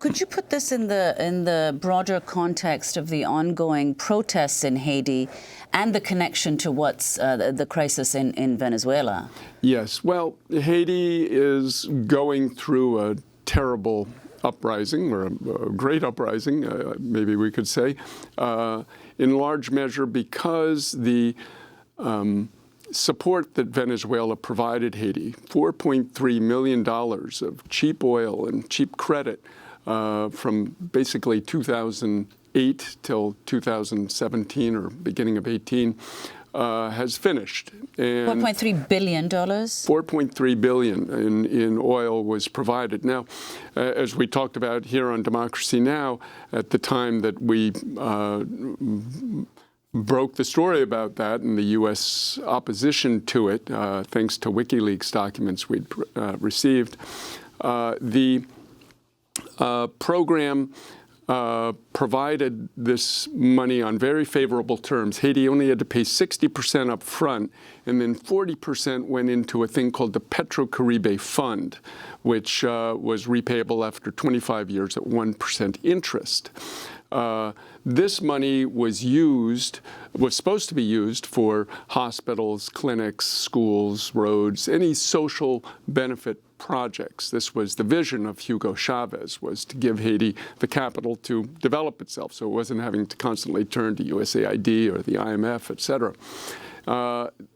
Could you put this in the broader context of the ongoing protests in Haiti and the connection to what's the crisis in Venezuela? Yes. Well, Haiti is going through a terrible uprising, or a great uprising, maybe we could say, in large measure because the support that Venezuela provided Haiti, $4.3 million of cheap oil and cheap credit from basically 2008 till 2017 or beginning of 18, has finished. And $4.3 billion? $4.3 billion in oil was provided. Now, as we talked about here on Democracy Now!, at the time that we broke the story about that and the U.S. opposition to it, thanks to WikiLeaks documents we'd received, the program provided this money on very favorable terms. Haiti only had to pay 60% up front, and then 40% went into a thing called the Petro-Caribe Fund, which was repayable after 25 years at 1% interest. This money was supposed to be used for hospitals, clinics, schools, roads, any social benefit projects. This was the vision of Hugo Chavez, was to give Haiti the capital to develop itself, so it wasn't having to constantly turn to USAID or the IMF, et cetera.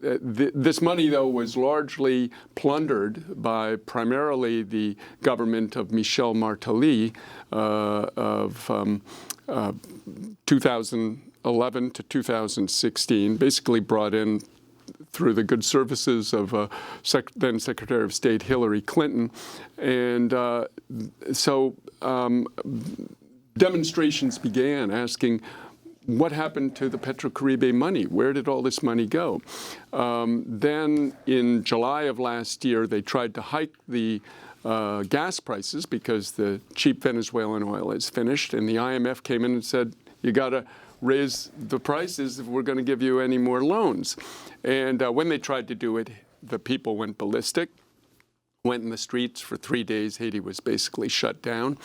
This money, though, was largely plundered by primarily the government of Michel Martelly of 2011 to 2016, basically brought in through the good services of then Secretary of State Hillary Clinton. And so demonstrations began asking, what happened to the Petro-Caribe money? Where did all this money go? Then in July of last year, they tried to hike the gas prices because the cheap Venezuelan oil is finished. And the IMF came in and said, you got to raise the prices if we're going to give you any more loans. And when they tried to do it, the people went ballistic, went in the streets for 3 days. Haiti was basically shut down.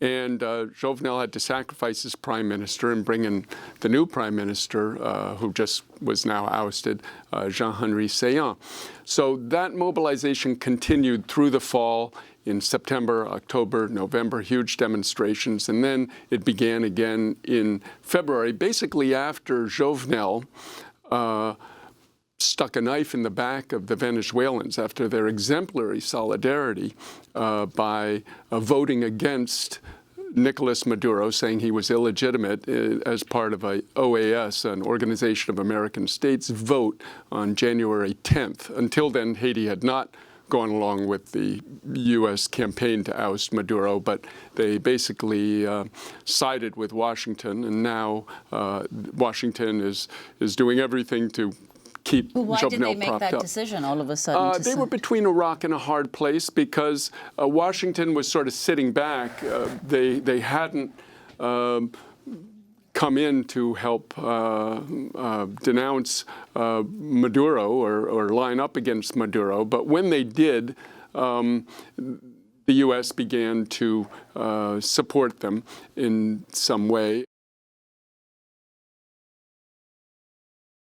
And Jovenel had to sacrifice his prime minister and bring in the new prime minister, who just was now ousted, Jean-Henri Séan. So that mobilization continued through the fall. In September, October, November, huge demonstrations. And then it began again in February, basically after Jovenel stuck a knife in the back of the Venezuelans after their exemplary solidarity by voting against Nicolas Maduro, saying he was illegitimate as part of a OAS, an Organization of American States, vote on January 10th. Until then, Haiti had not gone along with the U.S. campaign to oust Maduro, but they basically sided with Washington, and now Washington is doing everything to keep Jovenel propped up. Why did they make that decision all of a sudden? They were between a rock and a hard place because Washington was sort of sitting back. They hadn't come in to help denounce Maduro or line up against Maduro. But when they did, the U.S. began to support them in some way.